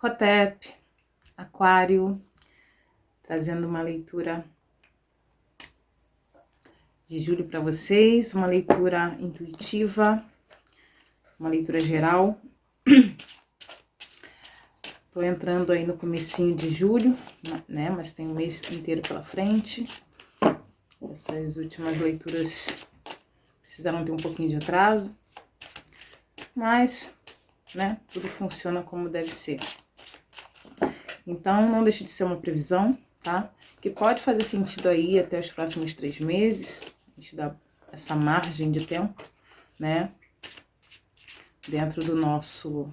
Hotep, Aquário, trazendo uma leitura de julho para vocês, uma leitura intuitiva, uma leitura geral. Tô entrando aí no comecinho de julho, né? Mas tem um mês inteiro pela frente. Essas últimas leituras precisaram ter um pouquinho de atraso, mas, né? Tudo funciona como deve ser. Então, não deixe de ser uma previsão, tá? Que pode fazer sentido aí até os próximos 3 meses. A gente dá essa margem de tempo, né? Dentro do nosso...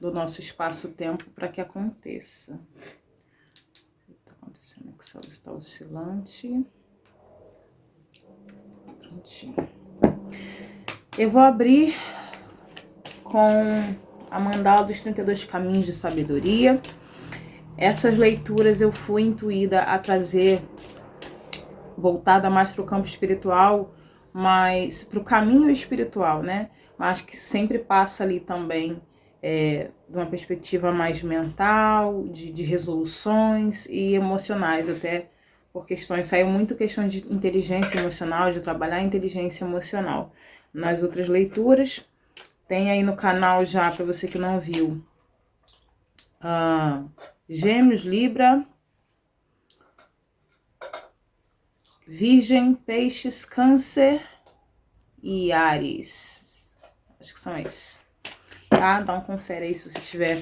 do nosso espaço-tempo para que aconteça. O que está acontecendo aqui? O Sol está oscilante. Prontinho. Eu vou abrir com a mandala dos 32 caminhos de sabedoria. Essas leituras eu fui intuída a trazer, voltada mais para o campo espiritual, mas para o caminho espiritual, né? Mas que sempre passa ali também de uma perspectiva mais mental, de resoluções e emocionais, até por questões, saiu muito questão de inteligência emocional, de trabalhar a inteligência emocional. Nas outras leituras, tem aí no canal já, para você que não viu, Gêmeos, Libra, Virgem, Peixes, Câncer e Áries. Acho que são esses. Tá? Dá um confere aí se você tiver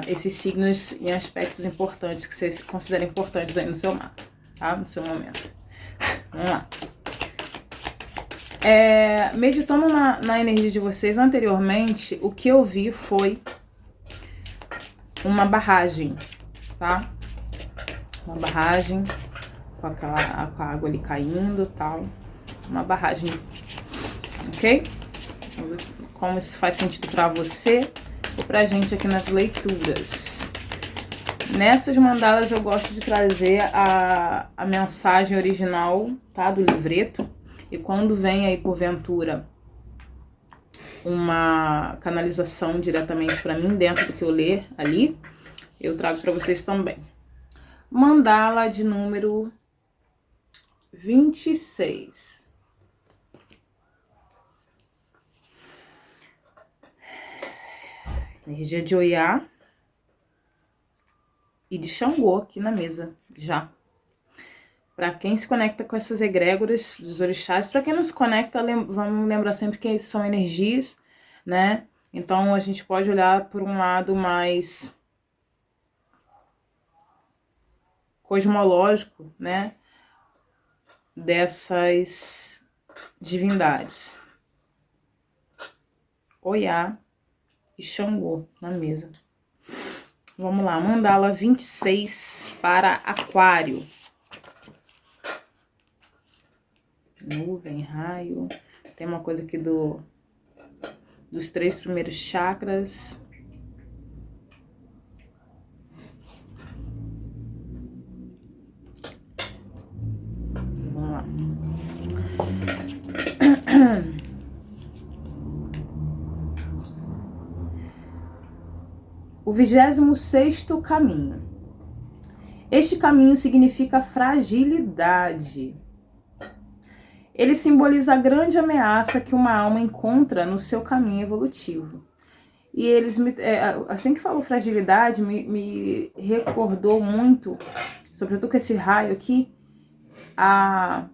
esses signos em aspectos importantes, que você considera importantes aí no seu mapa, tá? No seu momento. Vamos lá. Meditando na energia de vocês anteriormente, o que eu vi foi uma barragem, tá? Uma barragem com a água ali caindo e tal. Uma barragem, ok? Como isso faz sentido pra você ou pra gente aqui nas leituras. Nessas mandalas eu gosto de trazer a mensagem original, tá? Do livreto. E quando vem aí, porventura, uma canalização diretamente para mim, dentro do que eu ler ali, eu trago para vocês também. Mandala de número 26. Energia de Oiá e de Xangô aqui na mesa, já. Para quem se conecta com essas egrégoras dos orixás, para quem não se conecta, vamos lembrar sempre que são energias, né? Então a gente pode olhar por um lado mais cosmológico, né? Dessas divindades. Oiá e Xangô na mesa. Vamos lá, mandala 26 para Aquário. Nuvem, raio. Tem uma coisa aqui dos 3 primeiros chakras. Vamos lá. O 26º caminho. Este caminho significa fragilidade. Ele simboliza a grande ameaça que uma alma encontra no seu caminho evolutivo. E eles, assim que falou fragilidade, me recordou muito, sobretudo com esse raio aqui, a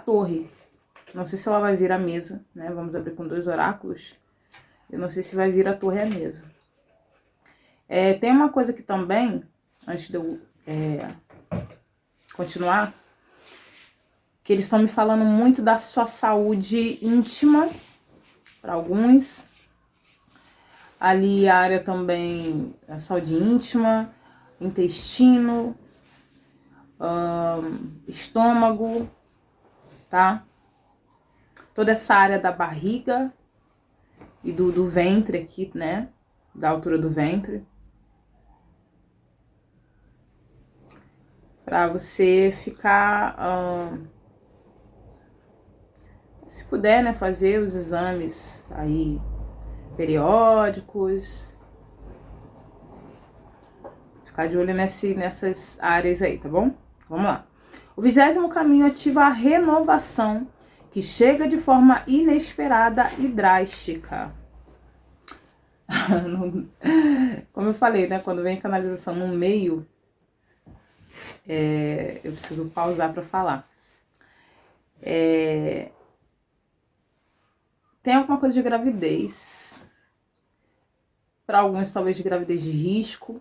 torre. Não sei se ela vai vir à mesa, né? Vamos abrir com 2 oráculos. Eu não sei se vai vir a torre à mesa. Tem uma coisa aqui também, antes de eu continuar, que eles estão me falando muito da sua saúde íntima, para alguns. Ali a área também, a saúde íntima, intestino, estômago, tá? Toda essa área da barriga e do ventre aqui, né? Da altura do ventre. Para você ficar se puder, né, fazer os exames aí periódicos, ficar de olho nessas áreas aí, tá bom? Vamos lá. O 20º caminho ativa a renovação, que chega de forma inesperada e drástica. Como eu falei, né? Quando vem canalização no meio, eu preciso pausar para falar. Tem alguma coisa de gravidez. Para alguns, talvez de gravidez de risco.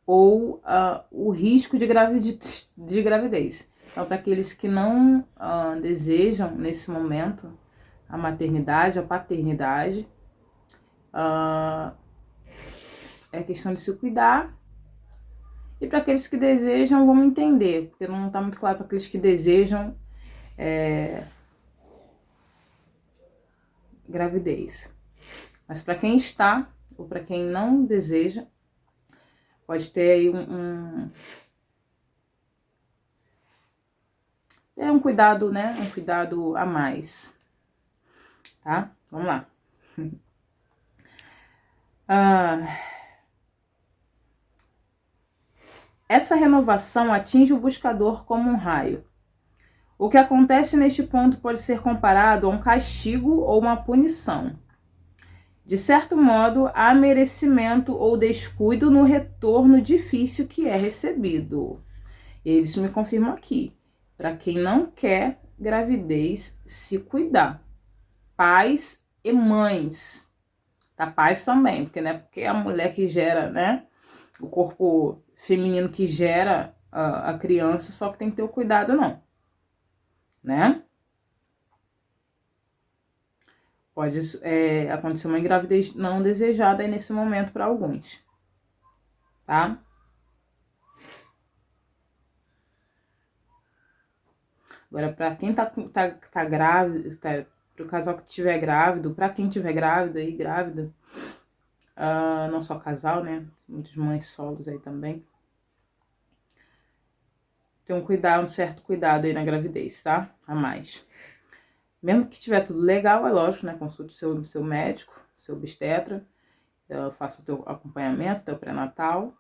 Ou o risco de gravidez. Então, para aqueles que não desejam, nesse momento, a maternidade, a paternidade, é questão de se cuidar. E para aqueles que desejam, vamos entender, porque não está muito claro para aqueles que desejam gravidez. Mas para quem está, ou para quem não deseja, pode ter aí um cuidado, né? Um cuidado a mais. Tá? Vamos lá. Essa renovação atinge o buscador como um raio. O que acontece neste ponto pode ser comparado a um castigo ou uma punição. De certo modo, há merecimento ou descuido no retorno difícil que é recebido. Eles me confirmam aqui. Para quem não quer gravidez, se cuidar. Pais e mães. Tá? Pais também, porque não é porque a mulher que gera, né? O corpo feminino que gera a criança, só que tem que ter o cuidado, não. Né? Pode acontecer uma gravidez não desejada aí nesse momento para alguns. Tá? Agora, para quem tá grávido, pro casal que estiver grávido, para quem estiver grávida e grávida, não só casal, né? Muitas mães solos aí também. Tem um certo cuidado aí na gravidez, tá? A mais. Mesmo que tiver tudo legal, é lógico, né? Consulte seu médico, seu obstetra, faça o teu acompanhamento, teu pré-natal.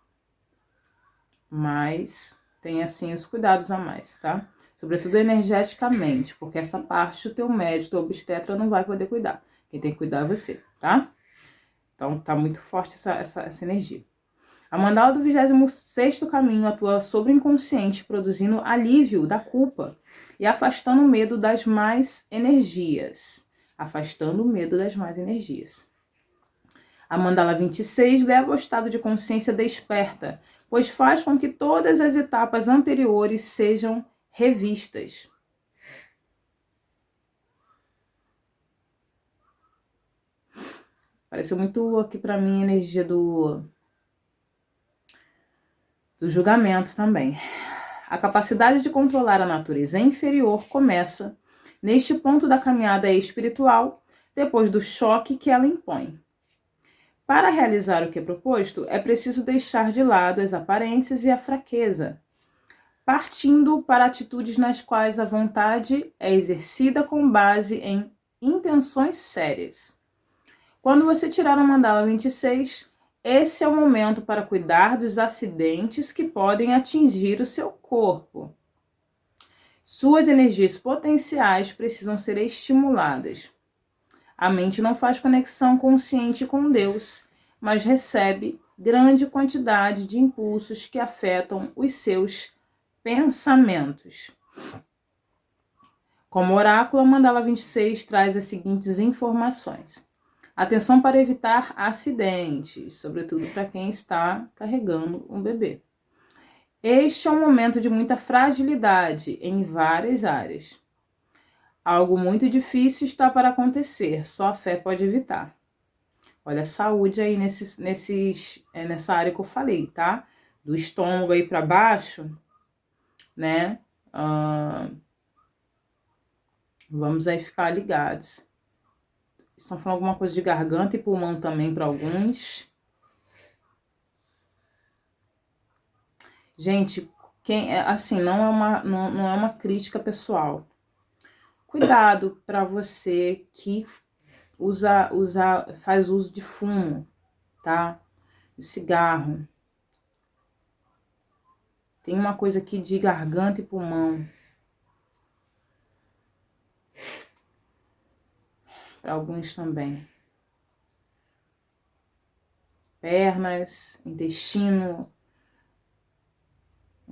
Mas tem, assim, os cuidados a mais, tá? Sobretudo energeticamente, porque essa parte o teu médico, teu obstetra não vai poder cuidar. Quem tem que cuidar é você, tá? Então, tá muito forte essa energia. A mandala do 26º caminho atua sobre o inconsciente, produzindo alívio da culpa e afastando o medo das más energias. Afastando o medo das más energias. A mandala 26 leva ao estado de consciência desperta, pois faz com que todas as etapas anteriores sejam revistas. Pareceu muito aqui para mim a energia do julgamento também. A capacidade de controlar a natureza inferior começa neste ponto da caminhada espiritual, depois do choque que ela impõe. Para realizar o que é proposto, é preciso deixar de lado as aparências e a fraqueza, partindo para atitudes nas quais a vontade é exercida com base em intenções sérias. Quando você tirar a mandala 26, esse é o momento para cuidar dos acidentes que podem atingir o seu corpo. Suas energias potenciais precisam ser estimuladas. A mente não faz conexão consciente com Deus, mas recebe grande quantidade de impulsos que afetam os seus pensamentos. Como oráculo, a mandala 26 traz as seguintes informações. Atenção para evitar acidentes, sobretudo para quem está carregando um bebê. Este é um momento de muita fragilidade em várias áreas. Algo muito difícil está para acontecer, só a fé pode evitar. Olha a saúde aí nessa área que eu falei, tá? Do estômago aí para baixo, né? Vamos aí ficar ligados. Estão falando alguma coisa de garganta e pulmão também para alguns. Gente, assim, não é uma crítica pessoal. Cuidado para você que faz uso de fumo, tá? De cigarro. Tem uma coisa aqui de garganta e pulmão. Para alguns também. Pernas, intestino.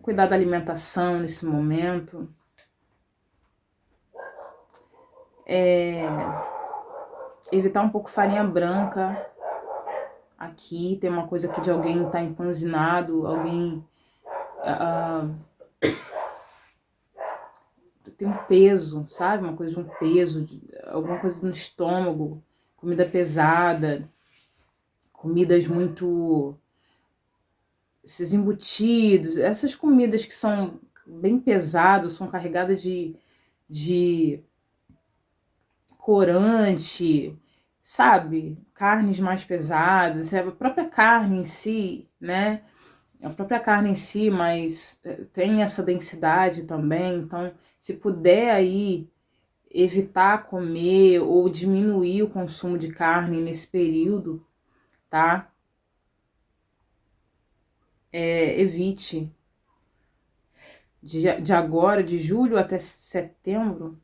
Cuidar da alimentação nesse momento. Evitar um pouco farinha branca. Aqui tem uma coisa aqui de alguém tá empanzinado, alguém tem um peso, sabe? Uma coisa de um peso, alguma coisa no estômago, comida pesada, comidas muito... esses embutidos, essas comidas que são bem pesadas, são carregadas de corante, sabe? Carnes mais pesadas, a própria carne em si, né? A própria carne em si, mas tem essa densidade também, então se puder aí evitar comer ou diminuir o consumo de carne nesse período, tá? Evite. De agora, de julho até setembro,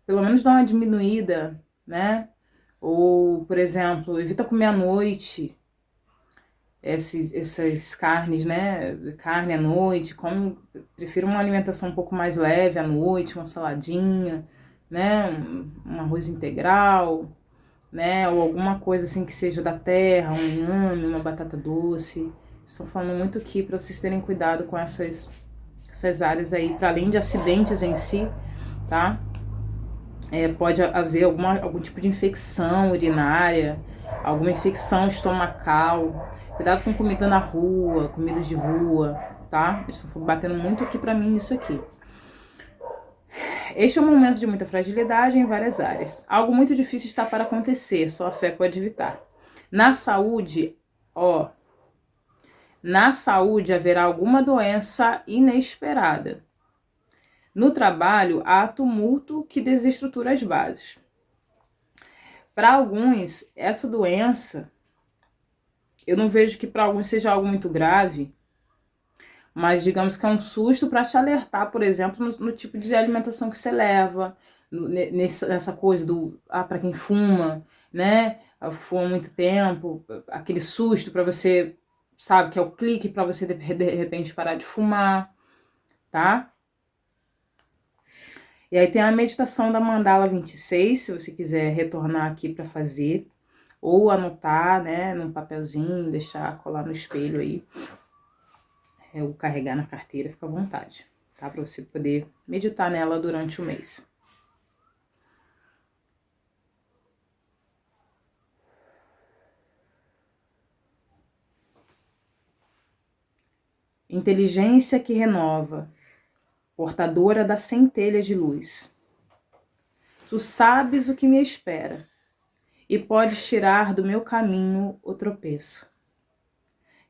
pelo menos dá uma diminuída, né? Ou, por exemplo, evita comer à noite, essas carnes, né? Carne à noite, prefiro uma alimentação um pouco mais leve à noite, uma saladinha, né? Um arroz integral, né? Ou alguma coisa assim que seja da terra, um inhame, uma batata doce. Estou falando muito aqui para vocês terem cuidado com essas áreas aí, para além de acidentes em si, tá? Pode haver algum tipo de infecção urinária, alguma infecção estomacal. Cuidado com comida na rua, comidas de rua, tá? Estou batendo muito aqui para mim nisso aqui. Este é um momento de muita fragilidade em várias áreas. Algo muito difícil está para acontecer, só a fé pode evitar. Na saúde, na saúde haverá alguma doença inesperada. No trabalho, há tumulto que desestrutura as bases. Para alguns, essa doença, eu não vejo que para alguns seja algo muito grave, mas digamos que é um susto para te alertar, por exemplo, no tipo de alimentação que você leva, nessa coisa para quem fuma, né? Fuma há muito tempo, aquele susto para você, sabe, que é o clique para você de repente parar de fumar, tá? E aí tem a meditação da Mandala 26, se você quiser retornar aqui para fazer, ou anotar, né, num papelzinho, deixar colar no espelho aí, ou carregar na carteira, fica à vontade, tá? Para você poder meditar nela durante o mês. Inteligência que renova, portadora da centelha de luz. Tu sabes o que me espera e podes tirar do meu caminho o tropeço.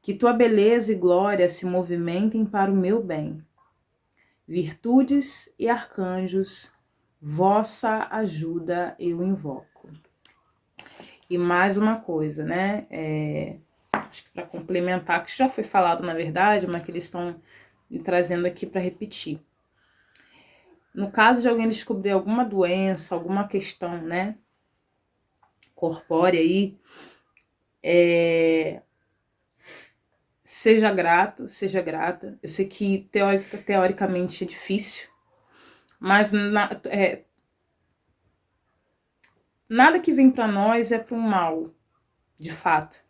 Que tua beleza e glória se movimentem para o meu bem. Virtudes e arcanjos, vossa ajuda eu invoco. E mais uma coisa, né? Acho que para complementar, que já foi falado na verdade, mas que eles estão me trazendo aqui para repetir. No caso de alguém descobrir alguma doença, alguma questão, né, corpórea aí, seja grato, seja grata. Eu sei que teoricamente é difícil, mas nada que vem para nós é para um mal, de fato.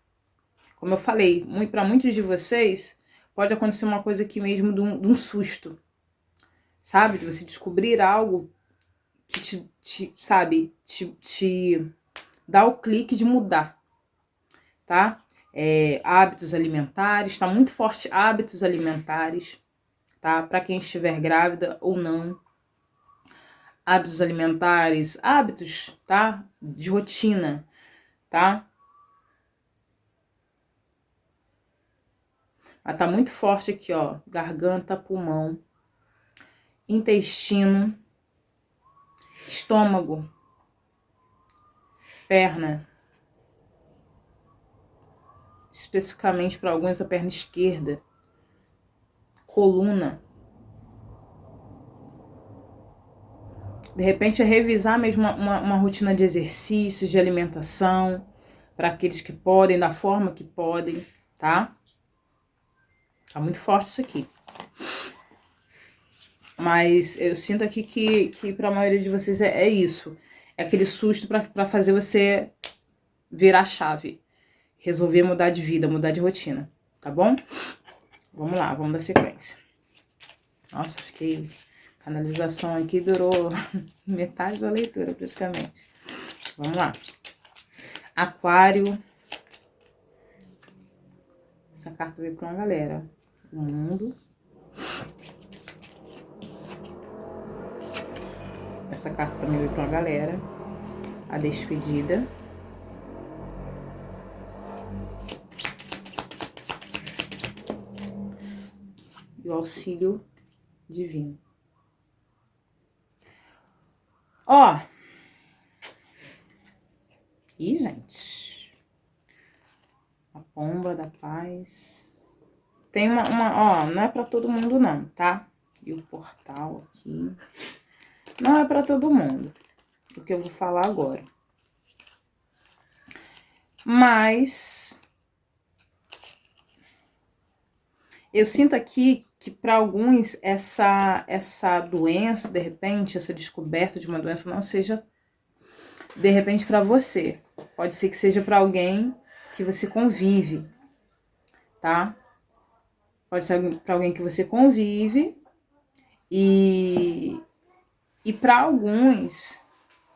Como eu falei, para muitos de vocês pode acontecer uma coisa aqui mesmo de um susto, sabe? De você descobrir algo que te dá o clique de mudar, tá? Hábitos alimentares, tá muito forte hábitos alimentares, tá? Para quem estiver grávida ou não. Hábitos alimentares, hábitos, tá? De rotina, tá? Mas tá muito forte aqui, ó. Garganta, pulmão, intestino, estômago, perna. Especificamente para alguns a perna esquerda. Coluna. De repente, é revisar mesmo uma rotina de exercícios, de alimentação, para aqueles que podem, da forma que podem, tá? Tá muito forte isso aqui. Mas eu sinto aqui que para a maioria de vocês é isso. É aquele susto para fazer você virar a chave. Resolver mudar de vida, mudar de rotina, tá bom? Vamos lá, vamos dar sequência. Nossa, fiquei... Canalização aqui durou metade da leitura, praticamente. Vamos lá. Aquário. Essa carta veio para uma galera. O mundo. Essa carta também veio para uma galera. A despedida. E o auxílio divino. Ó. Ih, gente. A pomba da paz. Tem ó, não é pra todo mundo não, tá? E o portal aqui. Não é pra todo mundo. O que eu vou falar agora. Mas... eu sinto aqui que para alguns essa doença, de repente, essa descoberta de uma doença não seja, de repente, para você. Pode ser que seja para alguém que você convive, tá? Pode ser para alguém que você convive e para alguns,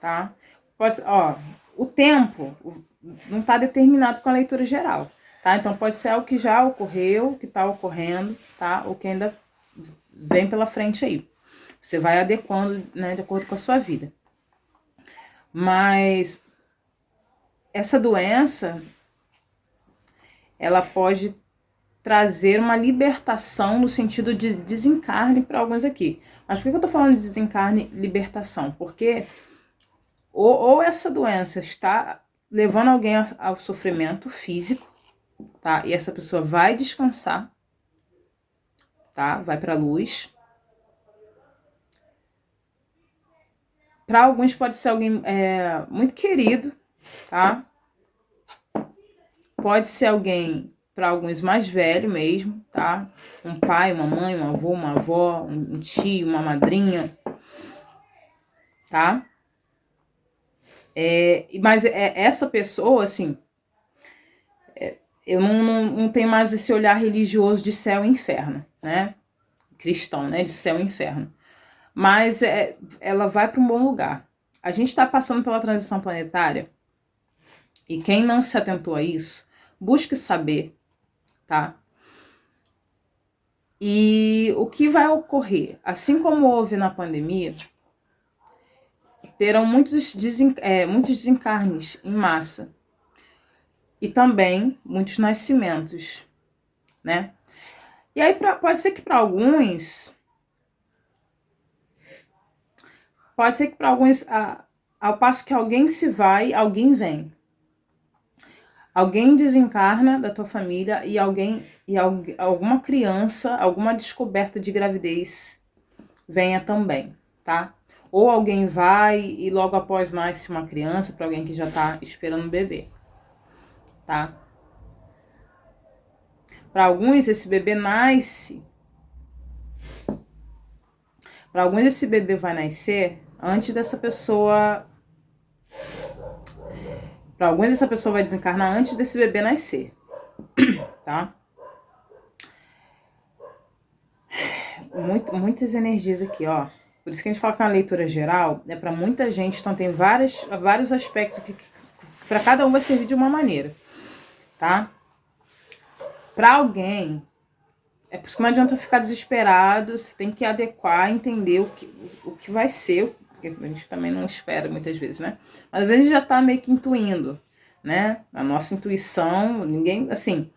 tá? Pode, ó, o tempo não tá determinado com a leitura geral. Tá? Então, pode ser algo que já ocorreu, que tá ocorrendo, tá? Ou que ainda vem pela frente aí. Você vai adequando, né, de acordo com a sua vida. Mas essa doença, ela pode trazer uma libertação no sentido de desencarne para alguns aqui. Mas por que eu tô falando de desencarne e libertação? Porque ou essa doença está levando alguém ao sofrimento físico, tá? E essa pessoa vai descansar, tá? Vai pra luz. Para alguns pode ser alguém muito querido, tá? Pode ser alguém, para alguns, mais velho mesmo, tá? Um pai, uma mãe, um avô, uma avó, um tio, uma madrinha, tá? Mas essa pessoa, assim... eu não tenho mais esse olhar religioso de céu e inferno, né? Cristão, né? De céu e inferno. Mas ela vai para um bom lugar. A gente está passando pela transição planetária e quem não se atentou a isso, busque saber, tá? E o que vai ocorrer? Assim como houve na pandemia, terão muitos desencarnes em massa e também muitos nascimentos, né? E aí pode ser que para alguns... pode ser que para alguns, ao passo que alguém se vai, alguém vem. Alguém desencarna da tua família e alguma criança, alguma descoberta de gravidez venha também, tá? Ou alguém vai e logo após nasce uma criança para alguém que já tá esperando um bebê, tá? Para alguns esse bebê nasce. Para alguns esse bebê vai nascer antes dessa pessoa... para alguns essa pessoa vai desencarnar antes desse bebê nascer, tá? Muitas energias aqui, ó. Por isso que a gente fala que é uma leitura geral é para muita gente, então tem vários aspectos que para cada um vai servir de uma maneira, tá? Para alguém, é por isso que não adianta ficar desesperado, você tem que adequar, entender o que vai ser, porque a gente também não espera muitas vezes, né? Mas às vezes já tá meio que intuindo, né? A nossa intuição, ninguém, assim,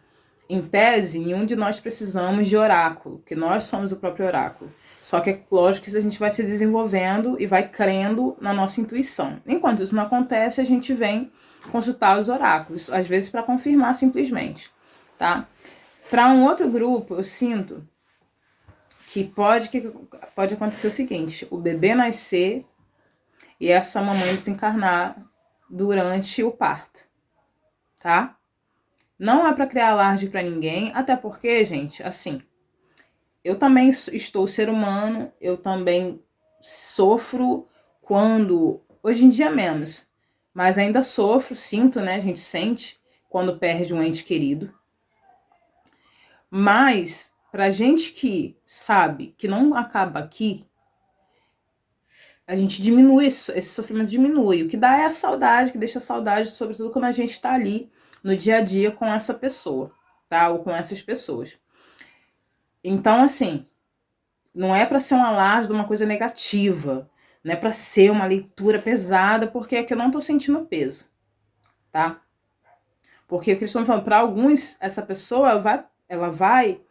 em tese, nenhum de nós precisamos de oráculo, que nós somos o próprio oráculo. Só que é lógico que a gente vai se desenvolvendo e vai crendo na nossa intuição. Enquanto isso não acontece, a gente vem consultar os oráculos, às vezes para confirmar simplesmente, tá? Para um outro grupo, eu sinto que pode acontecer o seguinte: o bebê nascer e essa mamãe desencarnar durante o parto, tá? Não é para criar alarde para ninguém, até porque, gente, assim, eu também estou ser humano, eu também sofro quando, hoje em dia menos, mas ainda sofro, sinto, né? A gente sente quando perde um ente querido. Mas, pra gente que sabe que não acaba aqui, a gente diminui, esse sofrimento diminui. O que dá é a saudade, que deixa saudade, sobretudo quando a gente tá ali no dia a dia com essa pessoa, tá? Ou com essas pessoas. Então, assim, não é para ser um alarde de uma coisa negativa, não é para ser uma leitura pesada, porque é que eu não tô sentindo peso, tá? Porque o que eles estão falando, para alguns, essa pessoa, ela vai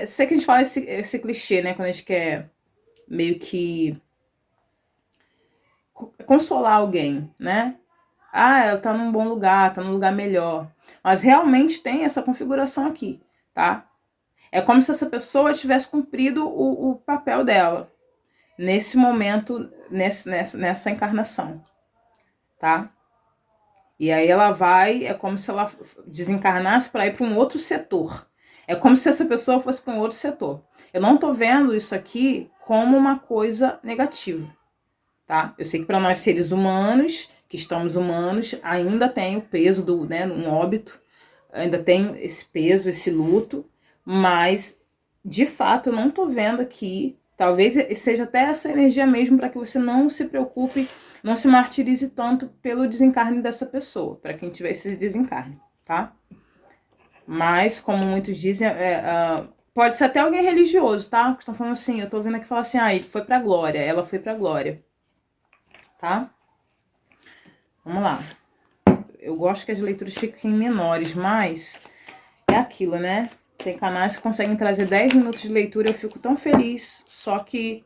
sei que a gente fala esse clichê, né, quando a gente quer meio que consolar alguém, né? Ah, ela tá num bom lugar, tá num lugar melhor. Mas realmente tem essa configuração aqui, tá? É como se essa pessoa tivesse cumprido o papel dela nesse momento, nessa encarnação, tá? E aí ela vai, é como se ela desencarnasse para ir para um outro setor. É como se essa pessoa fosse para um outro setor. Eu não tô vendo isso aqui como uma coisa negativa, tá? Eu sei que para nós seres humanos, que estamos humanos, ainda tem o peso do, né, um óbito, ainda tem esse peso, esse luto, mas de fato eu não tô vendo aqui, talvez seja até essa energia mesmo para que você não se preocupe, não se martirize tanto pelo desencarne dessa pessoa, para quem tiver esse desencarne, tá? Mas, como muitos dizem, pode ser até alguém religioso, tá? Que estão falando assim, eu tô vendo aqui falar assim, ele foi pra glória, ela foi pra glória, tá? Vamos lá. Eu gosto que as leituras fiquem menores, mas é aquilo, né? Tem canais que conseguem trazer 10 minutos de leitura, eu fico tão feliz, só que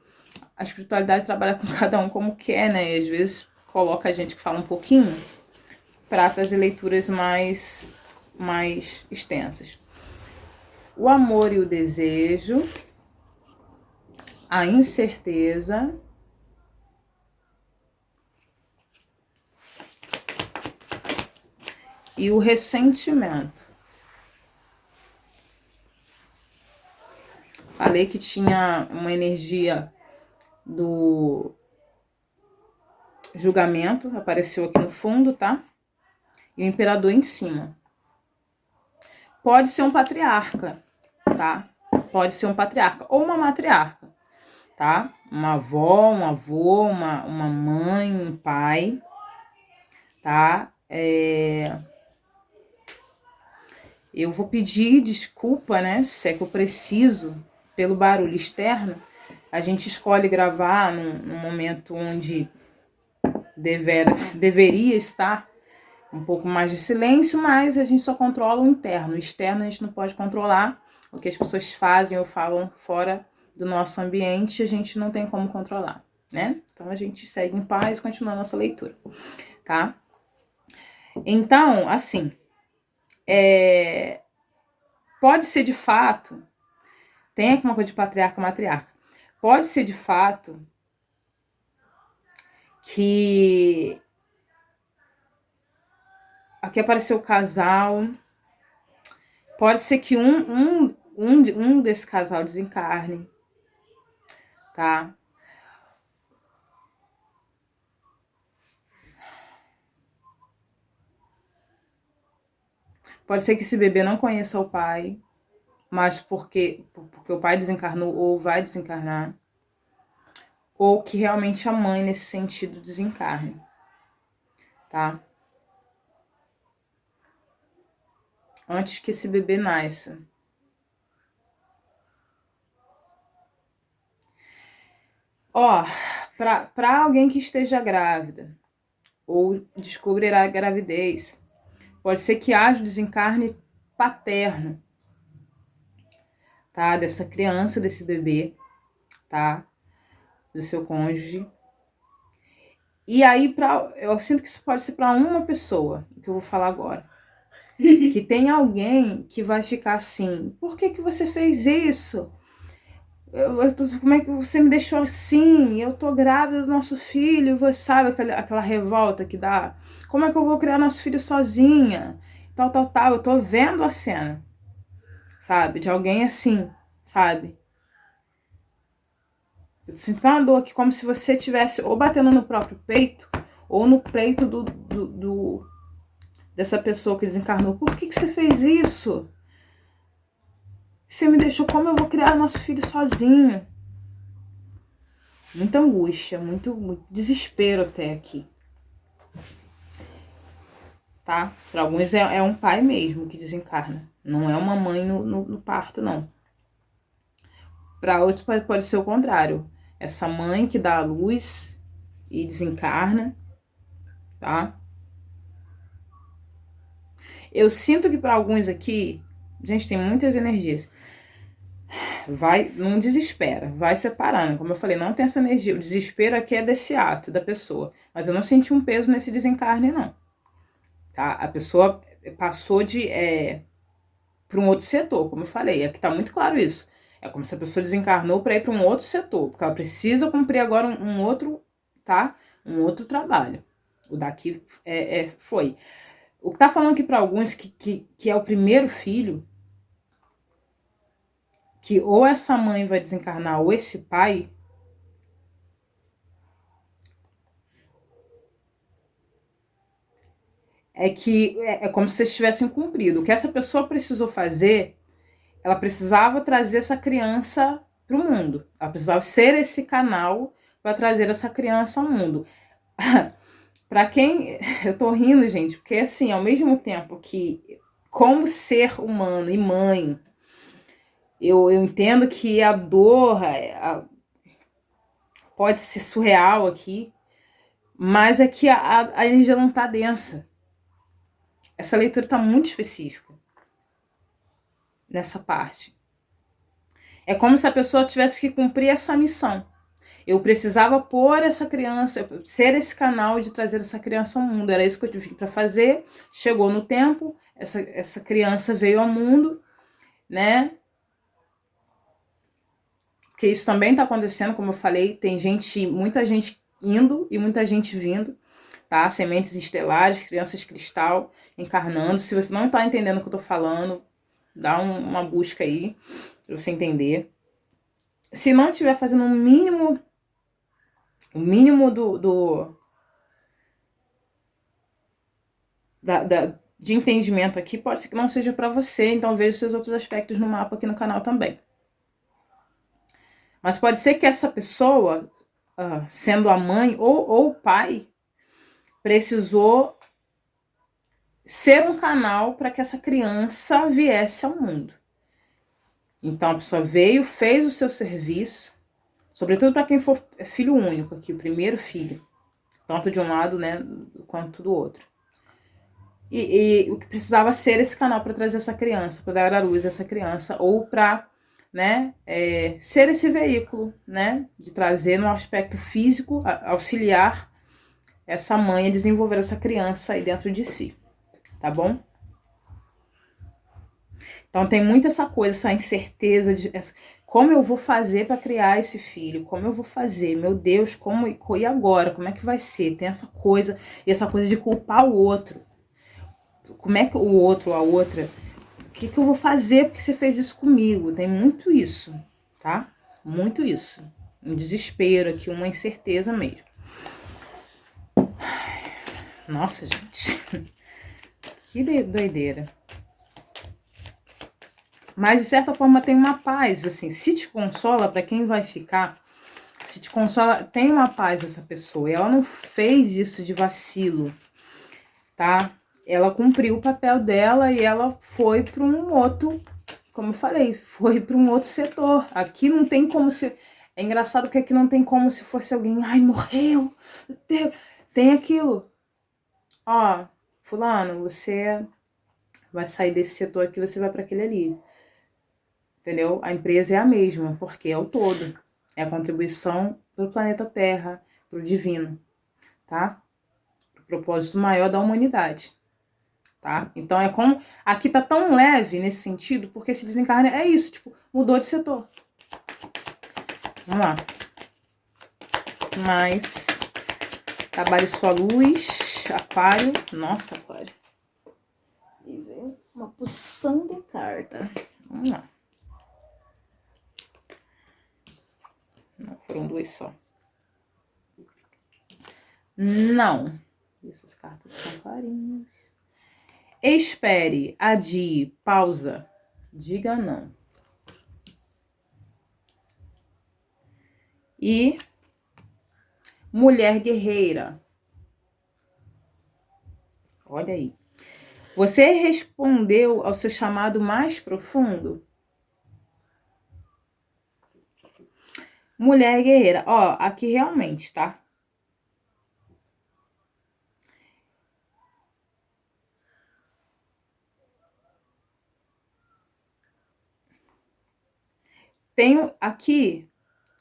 a espiritualidade trabalha com cada um como quer, né? E às vezes coloca a gente que fala um pouquinho para trazer leituras mais extensas. O amor e o desejo, a incerteza, e o ressentimento. Falei que tinha uma energia do julgamento, apareceu aqui no fundo, tá? E o imperador em cima. Pode ser um patriarca, tá? Pode ser um patriarca ou uma matriarca, tá? Uma avó, um avô, uma mãe, um pai, tá? Eu vou pedir desculpa, né? Se é que eu preciso, pelo barulho externo. A gente escolhe gravar num momento onde deveria estar um pouco mais de silêncio, mas a gente só controla o interno. O externo a gente não pode controlar. O que as pessoas fazem ou falam fora do nosso ambiente, a gente não tem como controlar, né? Então a gente segue em paz e continua a nossa leitura, tá? Então, assim, pode ser de fato, tem aqui uma coisa de patriarca, matriarca, pode ser de fato que aqui apareceu o casal, pode ser que um desse casal desencarne, tá? Pode ser que esse bebê não conheça o pai, mas porque o pai desencarnou ou vai desencarnar, ou que realmente a mãe, nesse sentido, desencarne, tá? Antes que esse bebê nasça. Ó, para alguém que esteja grávida ou descobrirá a gravidez, pode ser que haja o desencarne paterno, tá? Dessa criança, desse bebê, tá? Do seu cônjuge. E aí, eu sinto que isso pode ser para uma pessoa, que eu vou falar agora. Que tem alguém que vai ficar assim, por que que você fez isso? Como é que você me deixou assim? Eu tô grávida do nosso filho, você sabe aquela revolta que dá? Como é que eu vou criar nosso filho sozinha? Tal, tal, tal. Eu tô vendo a cena, sabe? De alguém assim, sabe? Eu sinto uma dor aqui, como se você estivesse ou batendo no próprio peito, ou no peito dessa pessoa que desencarnou. Por que que você fez isso? Você me deixou, como eu vou criar nosso filho sozinho? Muita angústia, muito desespero até aqui. Tá? Para alguns é um pai mesmo que desencarna. Não é uma mãe no parto, não. Para outros pode ser o contrário. Essa mãe que dá a luz e desencarna, tá? Eu sinto que para alguns aqui, gente, tem muitas energias. Não desespera, vai separando. Como eu falei, não tem essa energia. O desespero aqui é desse ato da pessoa. Mas eu não senti um peso nesse desencarne, não. Tá? A pessoa passou para um outro setor, como eu falei. Aqui tá muito claro isso. É como se a pessoa desencarnou para ir para um outro setor, porque ela precisa cumprir agora um outro, tá? Um outro trabalho. O daqui foi. O que tá falando aqui para alguns que é o primeiro filho, que ou essa mãe vai desencarnar ou esse pai, é que é como se vocês tivessem cumprido. O que essa pessoa precisou fazer, ela precisava trazer essa criança para o mundo. Ela precisava ser esse canal para trazer essa criança ao mundo. Para quem... Eu tô rindo, gente, porque assim, ao mesmo tempo que, como ser humano e mãe, eu entendo que a dor pode ser surreal aqui, mas é que a energia não tá densa. Essa leitura tá muito específica nessa parte. É como se a pessoa tivesse que cumprir essa missão. Eu precisava pôr essa criança, ser esse canal de trazer essa criança ao mundo. Era isso que eu vim para fazer. Chegou no tempo, essa criança veio ao mundo, né? Porque isso também está acontecendo, como eu falei, tem muita gente indo e muita gente vindo, tá? Sementes estelares, crianças cristal encarnando. Se você não está entendendo o que eu tô falando, dá uma busca aí para você entender. Se não estiver fazendo o mínimo de entendimento aqui, pode ser que não seja para você, então veja seus outros aspectos no mapa aqui no canal também. Mas pode ser que essa pessoa, sendo a mãe ou o pai, precisou ser um canal para que essa criança viesse ao mundo. Então a pessoa veio, fez o seu serviço, sobretudo para quem for filho único aqui, o primeiro filho, tanto de um lado, né, quanto do outro. E o que precisava ser esse canal para trazer essa criança, para dar à luz essa criança, ou para, né, ser esse veículo, né, de trazer no aspecto físico, auxiliar essa mãe a desenvolver essa criança aí dentro de si, tá bom? Então tem muita essa coisa, essa incerteza de como eu vou fazer para criar esse filho, como eu vou fazer, meu Deus, e agora, como é que vai ser? Tem essa coisa, e essa coisa de culpar o outro. Como é que o outro, a outra, o que eu vou fazer porque você fez isso comigo? Tem muito isso, tá? Muito isso. Um desespero aqui, uma incerteza mesmo. Nossa, gente. Que doideira. Mas, de certa forma, tem uma paz, assim. Se te consola, para quem vai ficar, se te consola, tem uma paz essa pessoa. E ela não fez isso de vacilo, tá? Ela cumpriu o papel dela e ela foi para um outro, como eu falei, foi para um outro setor. Aqui não tem como se... É engraçado que aqui não tem como se fosse alguém, ai, morreu. Tem aquilo. Ó, fulano, você vai sair desse setor aqui, você vai para aquele ali. Entendeu? A empresa é a mesma, porque é o todo. É a contribuição para o planeta Terra, para o divino, tá? Para o propósito maior da humanidade, tá? Então é como... Aqui tá tão leve nesse sentido, porque esse desencarne é isso, tipo, mudou de setor. Vamos lá. Mais... Trabalhe sua luz, aquário. Nossa, aquário. E vem uma porção de carta. Vamos lá. Não, foram duas só. Não. Essas cartas são carinhas. Espere, adie, pausa. Diga não. E mulher guerreira. Olha aí. Você respondeu ao seu chamado mais profundo? Mulher guerreira. Ó, aqui realmente, tá? Tenho aqui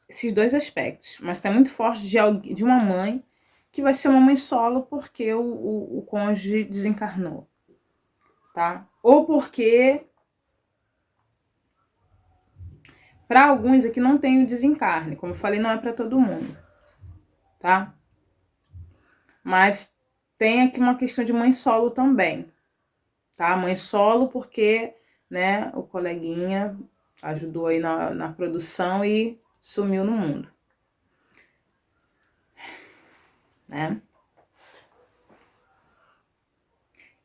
esses dois aspectos, mas tá muito forte de uma mãe que vai ser uma mãe solo porque o cônjuge desencarnou, tá? Ou porque para alguns aqui não tem o desencarne, como eu falei, não é para todo mundo, tá? Mas tem aqui uma questão de mãe solo também, tá? Mãe solo porque, né, o coleguinha ajudou aí na produção e sumiu no mundo, né?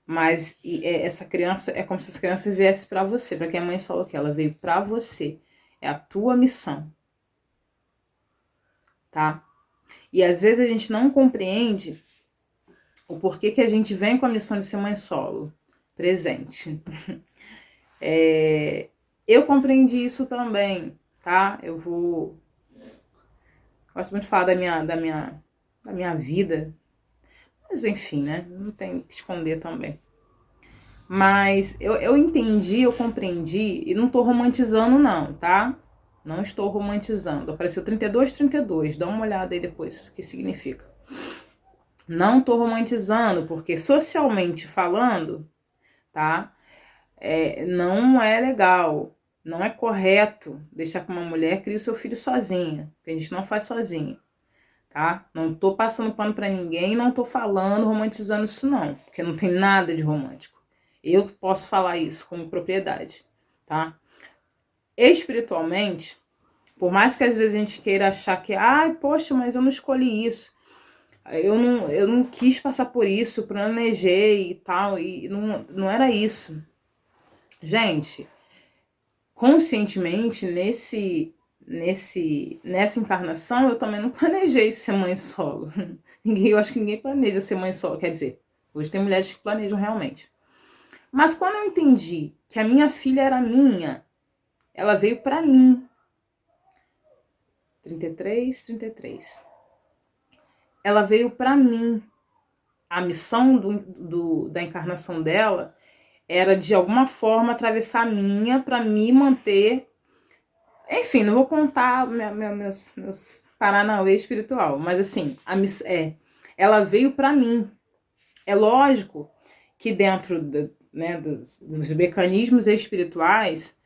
Mas essa criança, é como se essa criança viesse para você, para quem é mãe solo, que ela veio para você. É a tua missão, tá? E às vezes a gente não compreende o porquê que a gente vem com a missão de ser mãe solo, presente. Eu compreendi isso também, tá? Gosto muito de falar da minha vida, mas enfim, né? Não tem que esconder também. Mas eu entendi, eu compreendi, e não tô romantizando não, tá? Não estou romantizando. Apareceu 32, dá uma olhada aí depois, o que significa. Não tô romantizando, porque socialmente falando, tá? Não é legal, não é correto deixar que uma mulher crie o seu filho sozinha, porque a gente não faz sozinha, tá? Não tô passando pano pra ninguém, não tô falando, romantizando isso não, porque não tem nada de romântico. Eu posso falar isso como propriedade, tá? Espiritualmente, por mais que às vezes a gente queira achar que, ai, poxa, mas eu não escolhi isso, eu não quis passar por isso, planejei e tal, e não era isso. Gente, conscientemente, nessa encarnação, eu também não planejei ser mãe solo. Eu acho que ninguém planeja ser mãe solo, quer dizer, hoje tem mulheres que planejam realmente. Mas quando eu entendi que a minha filha era minha, ela veio para mim. 33. Ela veio para mim. A missão da encarnação dela era, de alguma forma, atravessar a minha para me manter. Enfim, não vou contar meus paranauê espiritual, mas assim, ela veio para mim. É lógico que dentro dos mecanismos espirituais,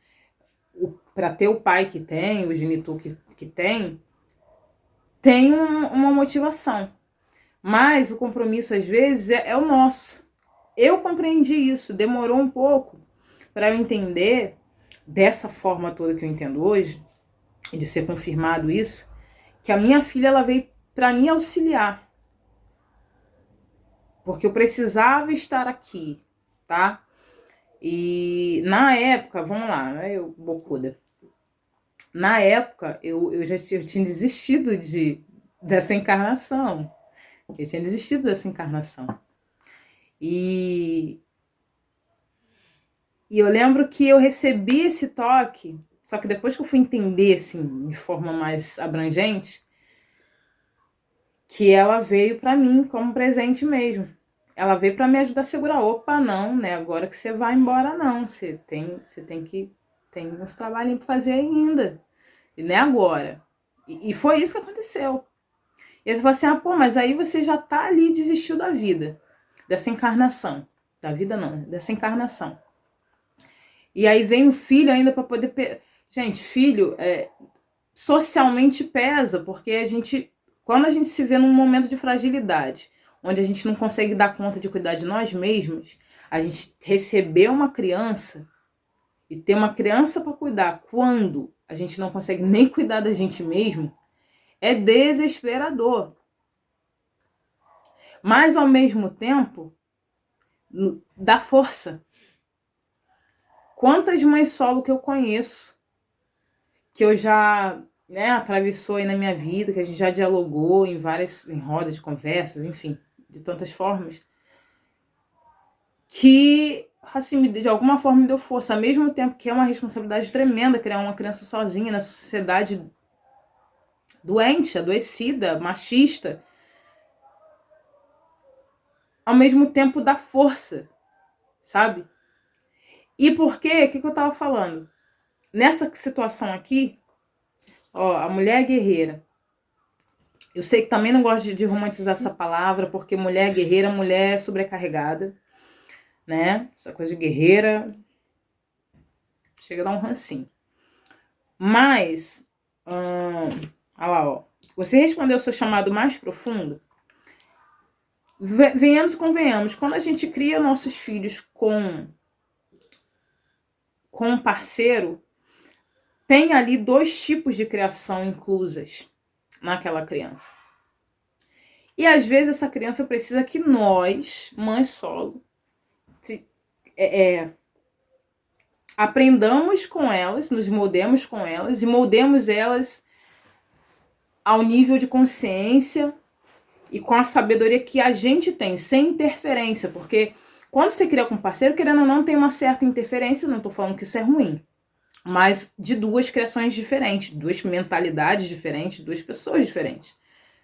para ter o pai que tem, o genitor que tem uma motivação. Mas o compromisso, às vezes, é o nosso. Eu compreendi isso, demorou um pouco para eu entender, dessa forma toda que eu entendo hoje, de ser confirmado isso, que a minha filha ela veio para me auxiliar. Porque eu precisava estar aqui, tá? E na época, vamos lá, bocuda. Na época, eu tinha desistido dessa encarnação. Eu tinha desistido dessa encarnação. E eu lembro que eu recebi esse toque, só que depois que eu fui entender, assim, de forma mais abrangente, que ela veio para mim como presente mesmo. ela veio para me ajudar a segurar. Opa, não, né? Agora que você vai embora, não. Você tem que... Tem uns trabalhinhos para fazer ainda. E não é agora. E foi isso que aconteceu. E ele falou assim, pô, mas aí você já tá ali, desistiu da vida. Dessa encarnação. Da vida não, dessa encarnação. E aí vem o filho ainda para poder... Gente, filho socialmente pesa, porque quando a gente se vê num momento de fragilidade, onde a gente não consegue dar conta de cuidar de nós mesmos, a gente receber uma criança e ter uma criança para cuidar quando a gente não consegue nem cuidar da gente mesmo, é desesperador. Mas, ao mesmo tempo, dá força. Quantas mães solo que eu conheço, que eu já atravessou aí na minha vida, que a gente já dialogou em rodas de conversas, enfim, de tantas formas, que, assim, de alguma forma me deu força, ao mesmo tempo que é uma responsabilidade tremenda criar uma criança sozinha na sociedade doente, adoecida, machista, ao mesmo tempo dá força, sabe? E por quê? O que eu tava falando? Nessa situação aqui, ó, a mulher guerreira. Eu sei que também não gosto de romantizar essa palavra, porque mulher guerreira, mulher sobrecarregada, né? Essa coisa de guerreira chega a dar um rancinho. Mas, olha lá, ó. Você respondeu o seu chamado mais profundo? Venhamos e convenhamos. Quando a gente cria nossos filhos com um parceiro, tem ali 2 tipos de criação inclusas naquela criança. E às vezes essa criança precisa que nós, mães solo, aprendamos com elas, nos moldemos com elas e moldemos elas ao nível de consciência e com a sabedoria que a gente tem, sem interferência, porque quando você cria com um parceiro, querendo ou não, tem uma certa interferência, não estou falando que isso é ruim, mas de 2 criações diferentes, 2 mentalidades diferentes, 2 pessoas diferentes,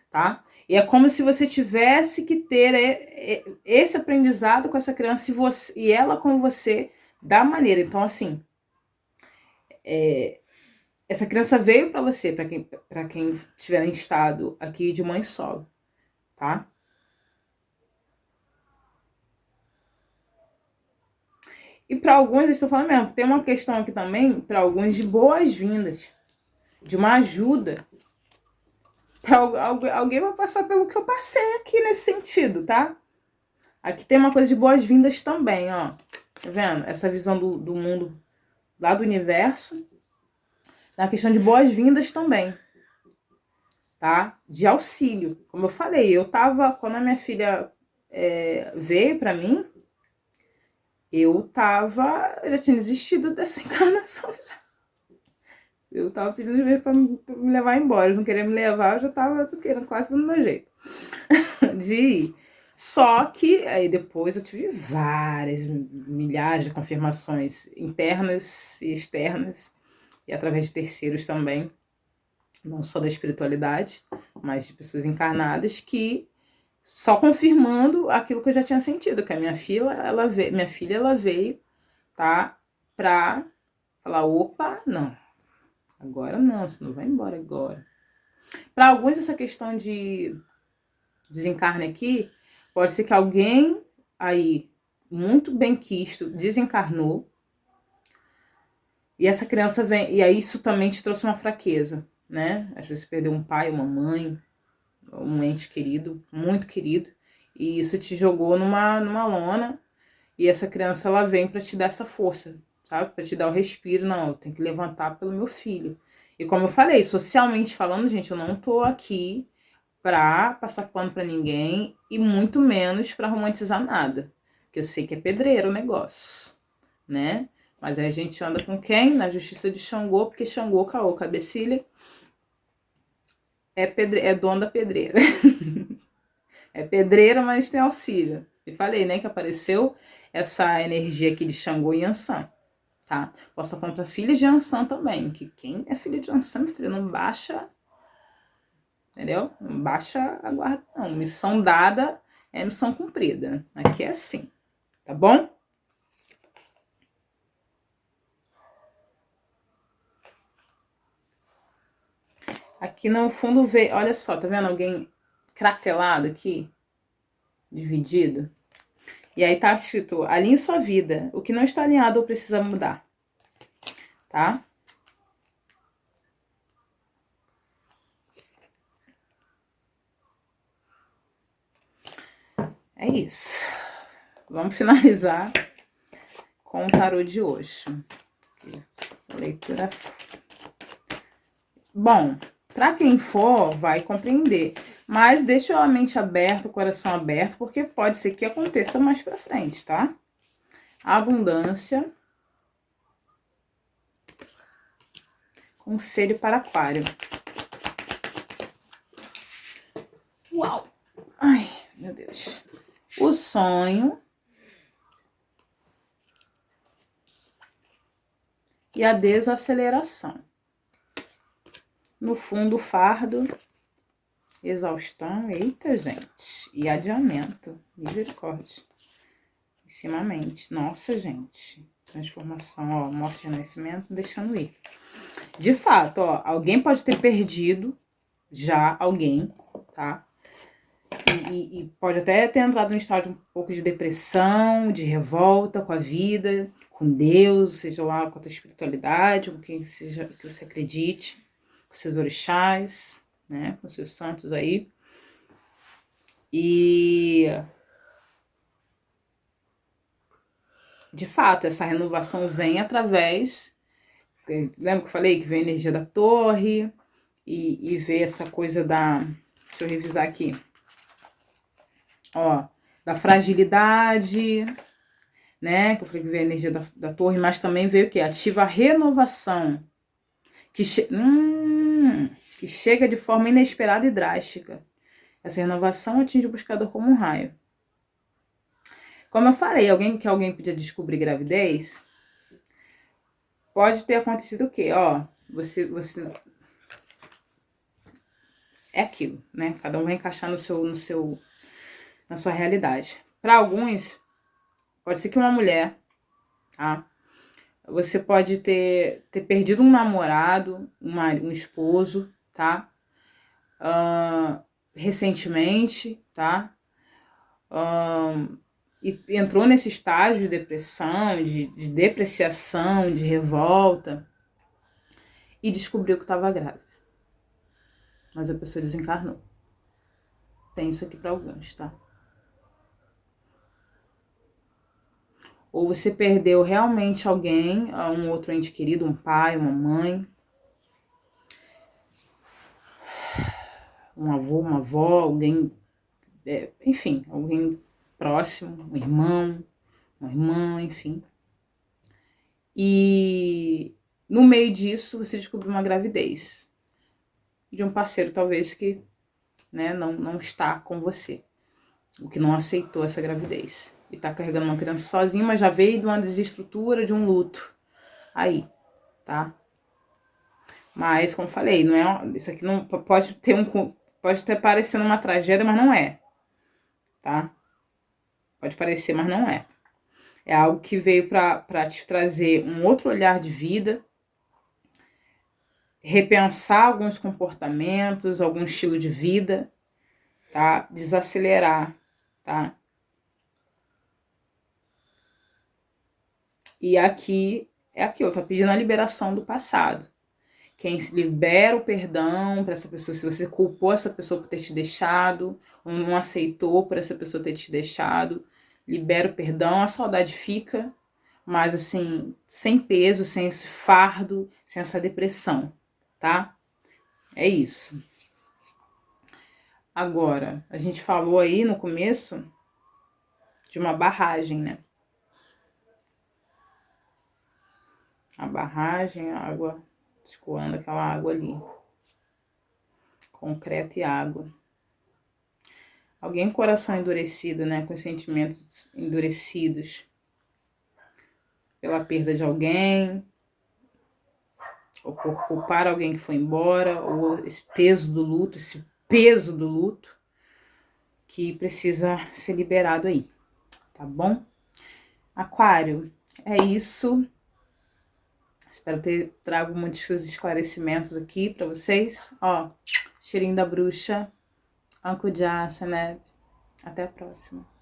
tá? E é como se você tivesse que ter esse aprendizado com essa criança e ela com você da maneira. Então, assim, essa criança veio para você, para quem estiver em estado aqui de mãe solo, tá? E para alguns, estou falando mesmo, tem uma questão aqui também, para alguns, de boas-vindas, de uma ajuda. Alguém vai passar pelo que eu passei aqui nesse sentido, tá? Aqui tem uma coisa de boas-vindas também, ó. Tá vendo? Essa visão do mundo lá do universo. Na questão de boas-vindas também, tá? De auxílio. Como eu falei, quando a minha filha veio pra mim, eu já tinha desistido dessa encarnação já. Eu tava pedindo pra me levar embora. Eu não queria me levar, eu já tava querendo quase do meu jeito de ir. Só que aí depois eu tive milhares de confirmações internas e externas, e através de terceiros também, não só da espiritualidade, mas de pessoas encarnadas, que só confirmando aquilo que eu já tinha sentido, que a minha filha, ela veio, tá, pra falar, opa, não, agora não, você não vai embora agora. Para alguns, essa questão de desencarne aqui, pode ser que alguém aí, muito bem quisto, desencarnou, e essa criança vem, e aí isso também te trouxe uma fraqueza, né? Às vezes você perdeu um pai, uma mãe, um ente querido, muito querido, e isso te jogou numa lona, e essa criança, ela vem para te dar essa força, sabe? Para te dar o respiro, não, eu tenho que levantar pelo meu filho. E como eu falei, socialmente falando, gente, eu não tô aqui pra passar pano pra ninguém e muito menos pra romantizar nada, porque eu sei que é pedreiro o negócio, né? Mas aí a gente anda com quem? Na justiça de Xangô, porque Xangô, caô, cabecilha, é dono da pedreira. É pedreira, mas tem auxílio. E falei, né, que apareceu essa energia aqui de Xangô e Ansan, tá? Posso falar pra filha de Ansan também, que quem é filha de Ansan, meu filho, não baixa, entendeu? Não baixa a guarda, não. Missão dada é missão cumprida. Aqui é assim, tá bom? Aqui no fundo veio, olha só, tá vendo alguém craquelado aqui? Dividido. E aí tá escrito, alinhe sua vida. O que não está alinhado ou precisa mudar. Tá? É isso. Vamos finalizar com o tarô de hoje. Essa leitura. Bom, para quem for, vai compreender. Mas deixa a mente aberta, o coração aberto, porque pode ser que aconteça mais pra frente, tá? Abundância. Conselho para Aquário. Uau! Ai, meu Deus. O sonho e a desaceleração. No fundo, fardo, exaustão, eita, gente, e adiamento, misericórdia. Em cima a mente, nossa, gente, transformação, ó, morte e renascimento, deixando ir. De fato, ó, alguém pode ter perdido já alguém, tá? E pode até ter entrado num estágio um pouco de depressão, de revolta com a vida, com Deus, seja lá com a tua espiritualidade, com quem seja que você acredite, com seus orixás, né, com seus santos aí. E de fato, essa renovação vem através, lembra que eu falei que vem a energia da torre e vê essa coisa da, deixa eu revisar aqui, ó, da fragilidade, né? Que eu falei que veio a energia da torre, mas também veio o quê? Ativa a renovação. Que chega de forma inesperada e drástica. Essa renovação atinge o buscador como um raio. Como eu falei, que alguém podia descobrir gravidez, pode ter acontecido o quê? Ó, você é aquilo, né? Cada um vai encaixar na sua realidade. Para alguns, pode ser que uma mulher, tá? Você pode ter perdido um namorado, um esposo, tá? Recentemente, tá? E entrou nesse estágio de depressão, de depreciação, de revolta, e descobriu que estava grávida. Mas a pessoa desencarnou. Tem isso aqui para alguns, tá? Ou você perdeu realmente alguém, um outro ente querido, um pai, uma mãe, um avô, uma avó, alguém, enfim, alguém próximo, um irmão, uma irmã, enfim. E no meio disso você descobriu uma gravidez de um parceiro talvez que, né, não está com você, o que não aceitou essa gravidez e tá carregando uma criança sozinho, mas já veio de uma desestrutura, de um luto aí, tá? Mas como falei, não é, isso aqui não pode ter parecendo uma tragédia, mas não é, tá? Pode parecer, mas não é. É algo que veio para te trazer um outro olhar de vida, repensar alguns comportamentos, algum estilo de vida, tá? Desacelerar, tá? E aqui é aquilo, tá pedindo a liberação do passado. Quem libera o perdão para essa pessoa, se você culpou essa pessoa por ter te deixado, ou não aceitou por essa pessoa ter te deixado, libera o perdão, a saudade fica, mas assim, sem peso, sem esse fardo, sem essa depressão, tá? É isso. Agora, a gente falou aí no começo de uma barragem, né? A barragem, a água escoando, aquela água ali. Concreto e água. Alguém com coração endurecido, né? Com sentimentos endurecidos pela perda de alguém, ou por culpar alguém que foi embora, ou esse peso do luto, que precisa ser liberado aí, tá bom? Aquário, é isso. Espero ter trago muitos esclarecimentos aqui pra vocês. Ó, cheirinho da bruxa, Anco de Aça, né? Até a próxima.